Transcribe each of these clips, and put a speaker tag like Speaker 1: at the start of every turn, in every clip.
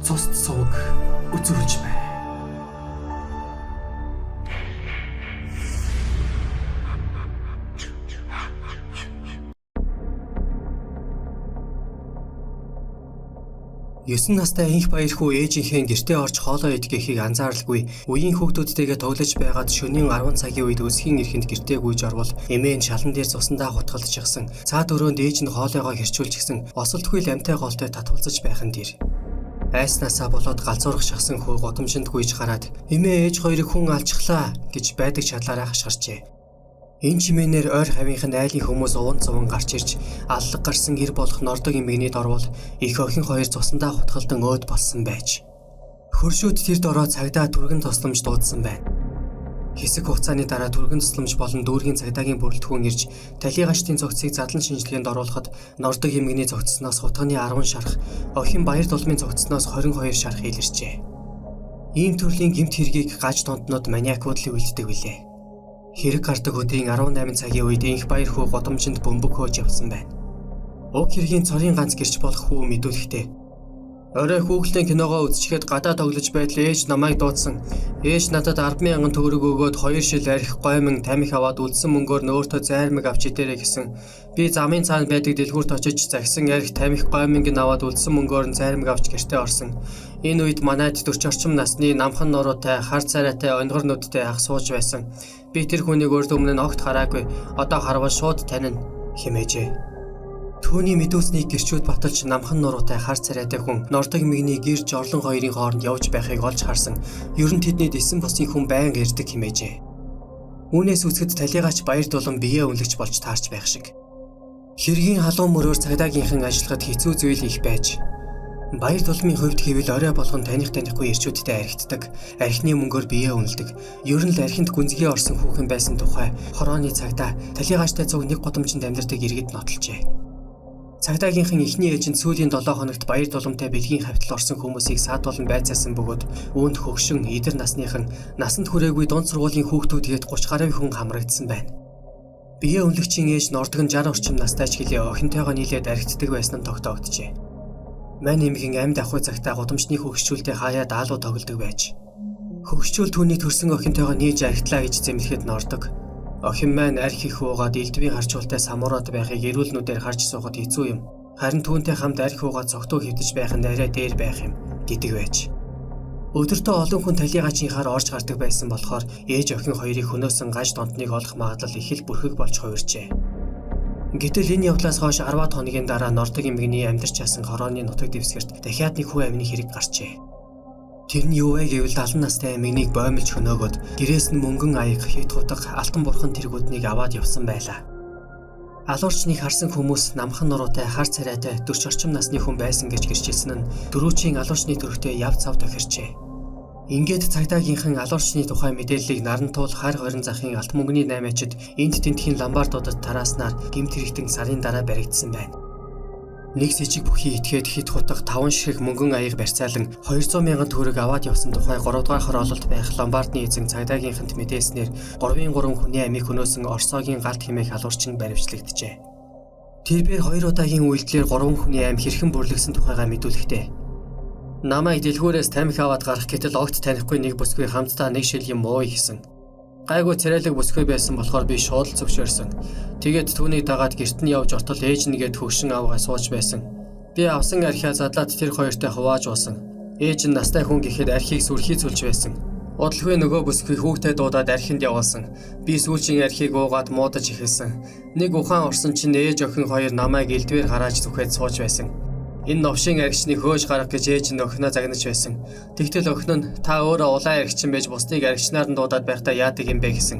Speaker 1: цусд сувг үзүүлж бай. Ёсон настай инх баяр хүү ээжийнхээ гэртээ орж хоолоо идэхийг анзааралгүй үеийн хүүхдүүдтэйгээ тоглож байгаад шөнийн 10 цагийн үед өсгийн эрхэнд гэртээ гүйж орвол эмээ нь шалан дээр цусандаа хутгалчихсан. Цаад өрөөнд ээж нь хоолойгоо хэрчүүлчихсэн. Осолтгүй лямтай голтой татуулзаж байх нь дэр. Айснасаа болоод галзуурах шахсан хүү годомжинд гүйж гараад эмээ ээж хоёрыг хүн алчглаа гэж байдаг чадлаараа хашгирчээ. Энэ чимээнээр ойр хавийнханд айлын хүмүүс уван цуван гарч ирж аллаг гарсан гэр болох нордог эмгэнийд орвол их охин хоёр цусандаа хутгалдан өөд болсон байж. Хөршүүд тэрд ороо цагдаа түргэн тусламж дуудсан байна. Хэсэг хугацааны дараа түргэн тусламж болон дүүргийн цагдаагийн бүрэлдэхүүн ирж талигачдын цогцыг задлан шинжилгээнд оруулахад нордог эмгэний цогцсноос хутганы 10 шарх, охин баяр дулмын цогцсноос 22 шарх илэрчээ. Ийм төрлийн гэмт хэргийг гаж тонтнууд маниакууд л үлддэг билээ. Хэрэг гардаг өдрийн 18 цагийн үед инх баяр хүү годомжинд бөмбөг хөөж явсан байна. Уг хэргийн цорын ганц гэрч болох хүү мэдүүлэхдээ орой хүүхэлдэйн киногоо үзчихэд гадаа тоглож байтал ээж намайг дуудсан. Ээж надад 10,000 төгрөг өгөөд 2 шил арх гоймон тамхи аваад үлдсэн мөнгөөр нөөртөө зайрмаг авч идээрэй гэсэн. Би замын цаанд байдаг дэлгүүрт очиж загсан арх тамхи гоймонг нь аваад үлдсэн мөнгөөр нь зайрмаг авч гэртээ орсон. Энэ үед манайд 40 орчим насны намхан нуруутай, хар царайтай, онгор нүдтэй ах сууж байсан. Би тэр хүнийг урд өмнө нь огт хараагүй. Одоо харвал шууд танина хэмээжээ. Түүний мэдүүлснийг гэрчүүд баталж намхан нуруутай хар царайтай хүн нордог эмгэний гэрж орлон хоёрын хооронд явж байхыг олж харсан. Ер нь тэдний дэсэн босын хүн байнга ирдэг хэмээжээ. Үүнээс үзэхэд талигаач баяр дулан биеэ үнэлж болж таарч байх шиг. Хэргийн халуун мөрөөр цагдаагийнхан ажиллахад хэцүү зүйл их байж. Баяр дулмын хувьд хэвэл орой болгон танихгүй ирчүүдтэй архитдаг. Архины мөнгөөр биеэ үнэлдэг. Ер нь л архинд гүнзгий орсон хүүхэн байсан тухай хорооны цагдаа талигаачтай цуг нэг годомжинд амьдардаг иргэд нотолжээ. Цагдаагийнхан эхний ээжинд сүүлийн 7 хоногт баяр дулмтай бэлгийн хавьтал орсон хүмүүсийг саадуулан байцаасан бөгөөд үүнд хөгшин эдэр насныхан насанд хүрээгүй дунд сургуулийн хүүхдүүдгээд 30 гаруй хүн хамрагдсан байна. Биеэ үнэлэгчийн ээж нордог нь 60 орчим настай ч гэлээ охинтойгоо нийлээд архитдаг байсан нь тогтоогджээ. Мань эмгэн амьд ахуй цагтаа гудамжны хөгшчүүлтэй хаяа даалуу тоглодог байж. Хөгшчүүл түүний төрсөн охинтойгоо нийж архитлаа гэж зэмлэхэд нордог. Охин маань арх их уугаад элдвийн харчуултай самуураад байхыг эрүүл нүдээр харж суухад хэцүү юм. Харин түүнтэй хамт арх уугаад цогтуу хэвдэж байх нь арай дээр байх юм гэдэг байж. Өдөртөө олон хүн талигачийнхаар орж гардаг байсан болохоор ээж охин хоёрыг хөнөөсөн гаж донтныг олох магадлал их л бүрхэг болж хувирчээ. Гэтэл энэ явдлаас хойш 10 хоногийн дараа нордог эмгэний амьдарч ясан хорооны нутаг дэвсгэрт дахиад нэг хүү амины хэрэг гарчээ. Тэр нь юу вэ гэвэл 70 настай эмгэнийг боомлж хөнөөгөөд гэрээс нь мөнгөн аяг хит хутга алтан бурхан тэргүүднийг аваад явсан байлаа. Алуурчныг харсан хүмүүс намхан нуруутай хар царайтай 40 орчим насны хүн байсан гэж гэрчилсэн нь дөрүүчийн алуурчны төрхтэй яв цав тохирчээ. Ингээд цагдаагийнхан алуурчны тухай мэдээллийг нарантуул хар хорин захын алт мөнгөний наймаачид энд тентхийн ламбардуудад тарааснаар гэмт хэрэгтэн сарын дараа баригдсан байна. Нэг сэжиг бүхий итгээд хит хутга 5 ширхэг мөнгөн аяг барьцаалан 200,000 төгрөг аваад явсан тухай 3 дугаар хороололт байх ломбардны эзэн цагдаагийнханд мэдээснээр 3 хүний амийг хөнөөсөн Орсогийн галт хэмээх алуурчин баривчлагджээ. Тэрээр 2 удаагийн үйлдэлээр 3 хүний амь хэрхэн бүрлэгсэн тухайгаа мэдүүлэхдээ намайг дэлгүүрээс тамхи аваад гарах гэтэл огт танихгүй нэг бүсгүй хамтдаа нэг шил юм муу хийсэн. Гайгүй царайлаг бүсгүй байсан болохоор би шууд л зөвшөөрсөн. Тэгээд түүнийг дагаад гэрт нь явж ортол ээж нэгээд хөгшин авгаа сууж байсан. Би авсан архиа задлаад тэр хоёртой хувааж уусан. Ээж нь настай хүн гэхэд архийг сүрхий зүлж байсан. Удалгүй нөгөө бүсгүй хүүхдэд дуудаад архинд явуулсан. Би сүүлчийн архийг уугаад муудаж ихэлсэн. Нэг ухаан орсон чинь ээж охин хоёр намайг элдвээр гарааж зүхээд сууж байсан. Энэ новшийн архичныг хөөж гарах гэж ээж нь охиноо загнаж байсан. Тэгтэл охин нь та өөрөө улаан архичин байж бусдыг архичнаар нь дуудаад байхдаа яадаг юм бэ гэсэн.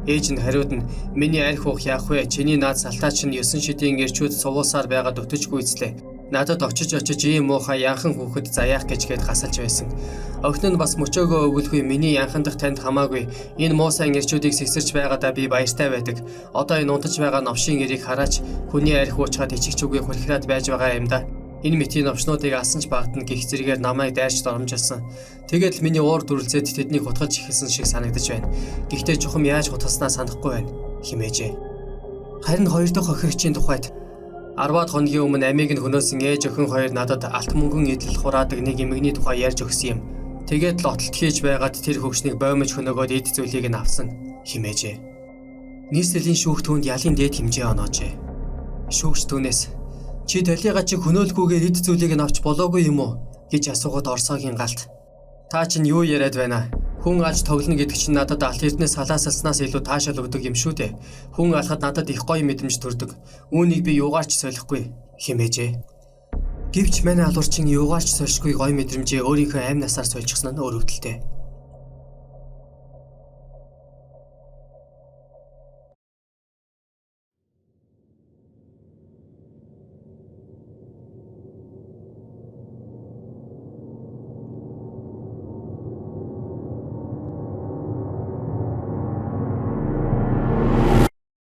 Speaker 1: Ээж нь хариуд нь миний архи уух яах вэ? Чиний наад салтаа чинь 9 шидийн ирчүүд сувуулсаар байгаад өтөжгүй эзлээ. Надад очиж ийм муухай янхан хүүхэд заяах гэжгээд гасалж байсан. Охин нь бас мөчөөгөө өгүүлгүй миний янхан дахь танд хамаагүй. Энэ муу сайн ирчүүдийг сэгсэрч байгаадаа би баяртай байдаг. Одоо энэ унтаж байгаа новшийн ирийг хараач хүний архи уучгаад ичигч үгүй хурхираад байж байгаа юм да. Энэ мэтийн новчнуудыг асанч багтна гих зэрэгээр намайг дайрч доромжилсан. Тэгээд л миний уур дүрлзээд тэднийг хутгаж ихсэн шиг санагдаж байна. Гэхдээ чухам яаж хутгаснаа санахгүй байна хэмээжээ. Харин хоёр дахь охирогчийн тухайд 10-аад хоногийн өмнө амийг нь хөнөөсөн ээж охин хоёр надад алт мөнгөн идэл хураадаг нэг эмэгний тухай ярьж өгсөн юм. Тэгээд л отлт хийж байгаад тэр хөвгчнийг боймож хөнөөгөөд эд зүйлийг нь авсан химээжээ. Нийслэлийн шүүх түүнд ялын дээд хэмжээ оноожээ. Шүүгч түүнээс чи Далига чи хөнөөлгүйгээр эд зүйлийг нь авч болоогүй юм уу гэж асуугаад Орсогийн галт та чинь юу яриад байна? Хүн алж тоглоно гэдэг чинь надад алт эрдэнэс халаасалснаас илүү таашаал өгдөг юм шүү дээ. Хүн алхад надад их гоё мэдрэмж төрдөг. Үүнийг би юугаарч солихгүй хэмээжээ. Гэвч манай алуурчин юугаарч сольшгүй гоё мэдрэмжээ өөрийнхөө амь насаар сольчихсон нь өөр өвдөлтэй.